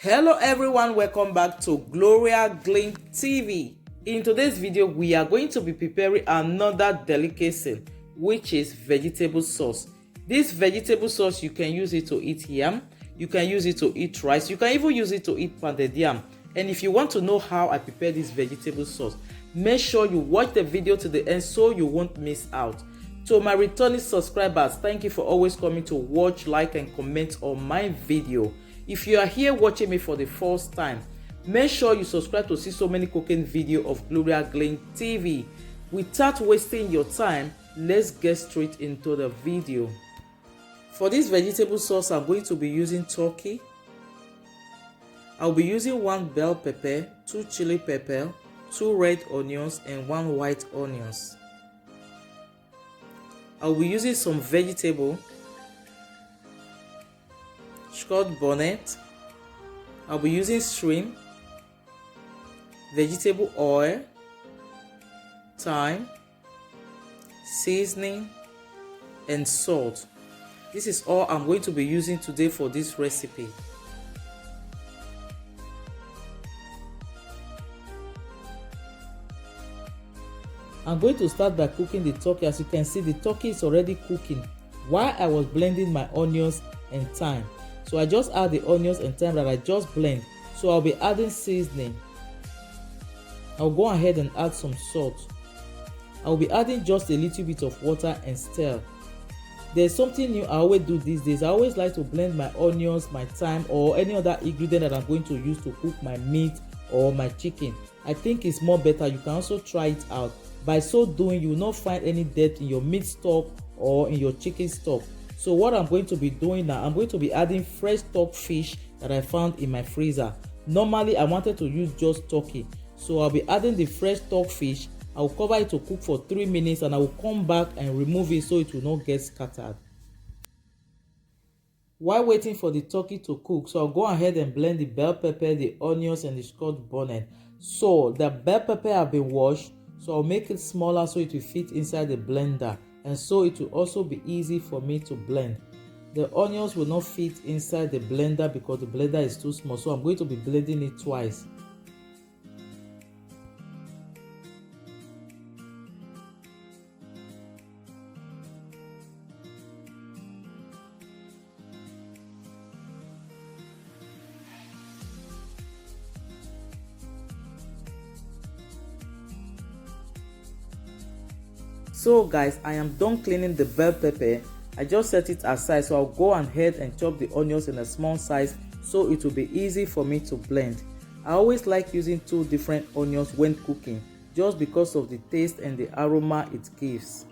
Hello everyone, welcome back to Gloria Glitz TV. In today's video, we are going to be preparing another delicacy, which is vegetable sauce. This vegetable sauce, you can use it to eat yam, you can use it to eat rice, you can even use it to eat pounded yam. And if you want to know how I prepare this vegetable sauce, make sure you watch the video to the end so you won't miss out. To my returning subscribers, thank you for always coming to watch, like and comment on my video. If you are here watching me for the first time, make sure you subscribe to see so many cooking videos of Gloria Glitz TV. Without wasting your time, let's get straight into the video. For this vegetable sauce, I'm going to be using turkey. I'll be using 1 bell pepper, 2 chili pepper, 2 red onions and 1 white onions. I'll be using some vegetable, scotch bonnet. I'll be using shrimp, vegetable oil, thyme, seasoning and salt. This is all I'm going to be using today for this recipe. I'm going to start by cooking the turkey. As you can see, the turkey is already cooking while I was blending my onions and thyme. So I just add the onions and thyme that I just blend. So I'll be adding seasoning. I'll go ahead and add some salt. I'll be adding just a little bit of water and stir. There's something new I always do these days. I always like to blend my onions, my thyme or any other ingredient that I'm going to use to cook my meat or my chicken. I think it's more better. You can also try it out. By so doing, you will not find any dirt in your meat stock or in your chicken stock. So what I'm going to be doing now, I'm going to be adding fresh stock fish that I found in my freezer. Normally I wanted to use just turkey, so I'll be adding the fresh stock fish. I'll cover it to cook for 3 minutes and I will come back and remove it so it will not get scattered. While waiting for the turkey to cook, so I'll go ahead and blend the bell pepper, the onions and the scotch bonnet. So the bell pepper have been washed, so I'll make it smaller so it will fit inside the blender, and so it will also be easy for me to blend. The onions will not fit inside the blender because the blender is too small, so I'm going to be blending it twice. So guys, I am done cleaning the bell pepper. I just set it aside, so I'll go ahead and chop the onions in a small size so it will be easy for me to blend. I always like using 2 different onions when cooking just because of the taste and the aroma it gives.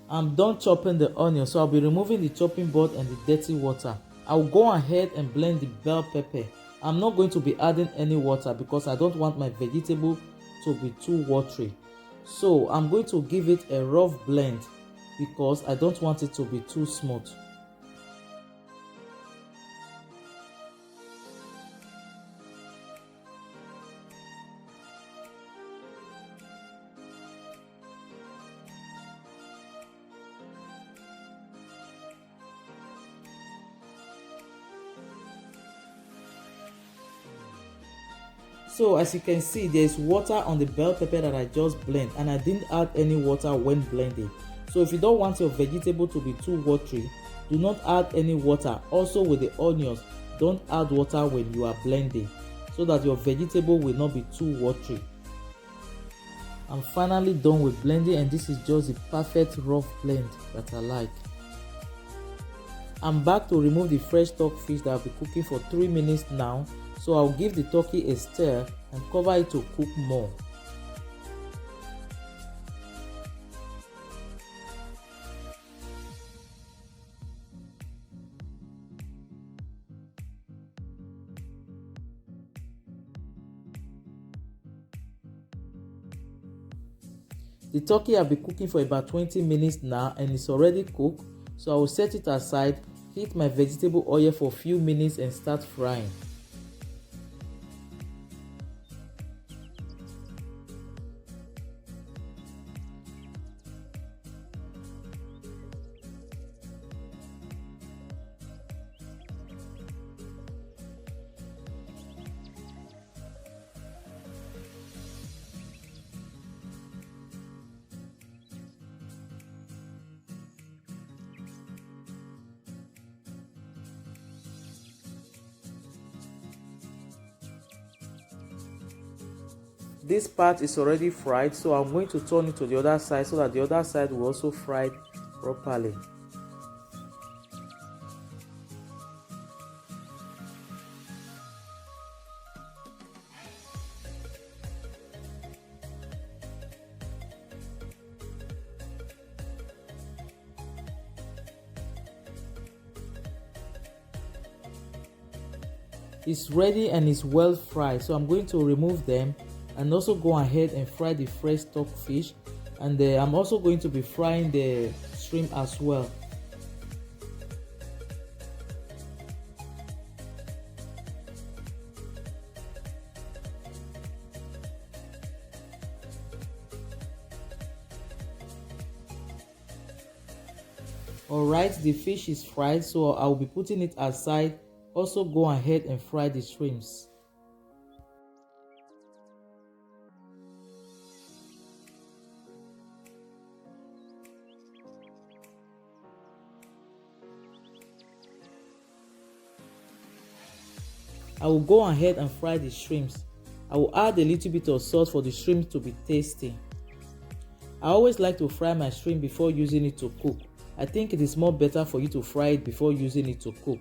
I'm done chopping the onion, so I'll be removing the chopping board and the dirty water. I'll go ahead and blend the bell pepper. I'm not going to be adding any water because I don't want my vegetable to be too watery. So I'm going to give it a rough blend because I don't want it to be too smooth. So as you can see, there is water on the bell pepper that I just blend, and I didn't add any water when blending. So if you don't want your vegetable to be too watery, do not add any water. Also with the onions, don't add water when you are blending so that your vegetable will not be too watery. I'm finally done with blending, and this is just the perfect rough blend that I like. I'm back to remove the fresh stock fish that I'll be cooking for 3 minutes now. So I'll give the turkey a stir and cover it to cook more. The turkey I'll be cooking for about 20 minutes now, and it's already cooked. So I will set it aside, heat my vegetable oil for a few minutes and start frying. this part is already fried, so I'm going to turn it to the other side so that the other side will also fry properly. It's ready and it's well fried, so I'm going to remove them and also go ahead and fry the fresh stockfish, and I'm also going to be frying the shrimp as well. Alright, the fish is fried, so I'll be putting it aside. Also go ahead and fry the shrimps. I will go ahead and fry the shrimps. I will add a little bit of salt for the shrimp to be tasty. I always like to fry my shrimp before using it to cook. I think it is more better for you to fry it before using it to cook.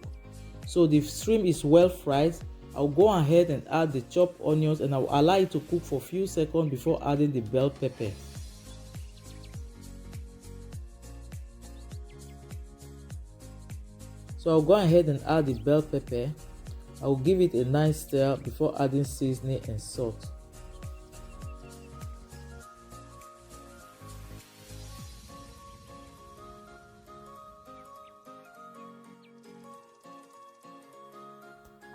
So the shrimp is well fried. I'll go ahead and add the chopped onions, and I'll allow it to cook for a few seconds before adding the bell pepper. So I'll go ahead and add the bell pepper. I'll give it a nice stir before adding seasoning and salt.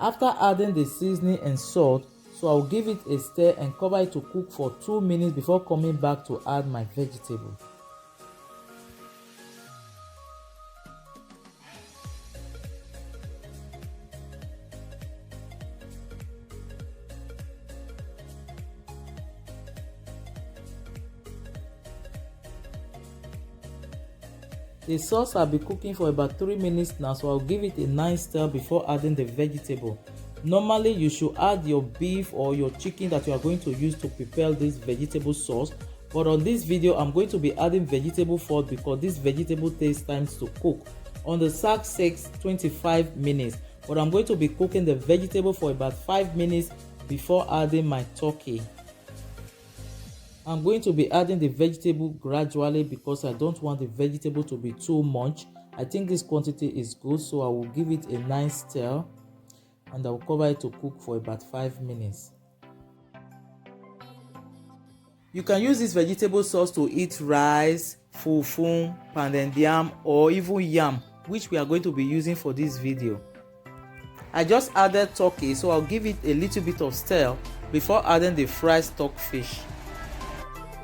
After adding the seasoning and salt, so I'll give it a stir and cover it to cook for 2 minutes before coming back to add my vegetable. The sauce will be cooking for about 3 minutes now, so I'll give it a nice stir before adding the vegetable. Normally you should add your beef or your chicken that you are going to use to prepare this vegetable sauce, but on this video I'm going to be adding vegetable first because this vegetable takes time to cook. On the sack says 25 minutes, but I'm going to be cooking the vegetable for about 5 minutes before adding my turkey. I'm going to be adding the vegetable gradually because I don't want the vegetable to be too much. I think this quantity is good, so I will give it a nice stir and I will cover it to cook for about 5 minutes. You can use this vegetable sauce to eat rice, fufu, pounded yam, or even yam, which we are going to be using for this video. I just added turkey, so I'll give it a little bit of stir before adding the fried stockfish.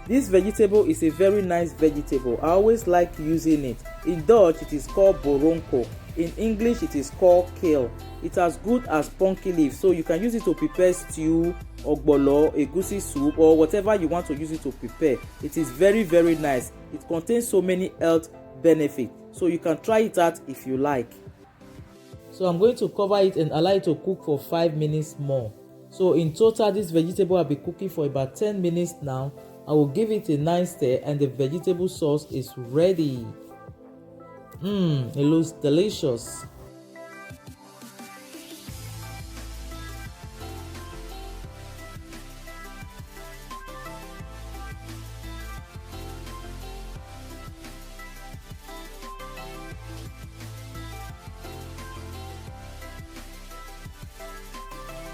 This vegetable is a very nice vegetable. I always like using it. In Dutch it is called boronko. In English it is called kale. It's as good as pumpkin leaf, so you can use it to prepare stew, ogbolo, egusi soup, or whatever you want to use it to prepare. It is very nice. It contains so many health benefits, so you can try it out if you like. So I'm going to cover it and allow it to cook for 5 minutes more. So in total this vegetable will be cooking for about 10 minutes now. I will give it a nice stir and the vegetable sauce is ready. It looks delicious.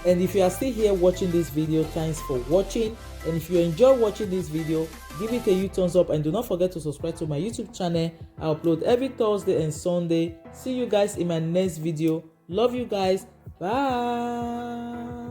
And if you are still here watching this video, thanks for watching. And if you enjoy watching this video, give it a huge thumbs up and do not forget to subscribe to my YouTube channel. I upload every Thursday and Sunday. See you guys in my next video. Love you guys. Bye.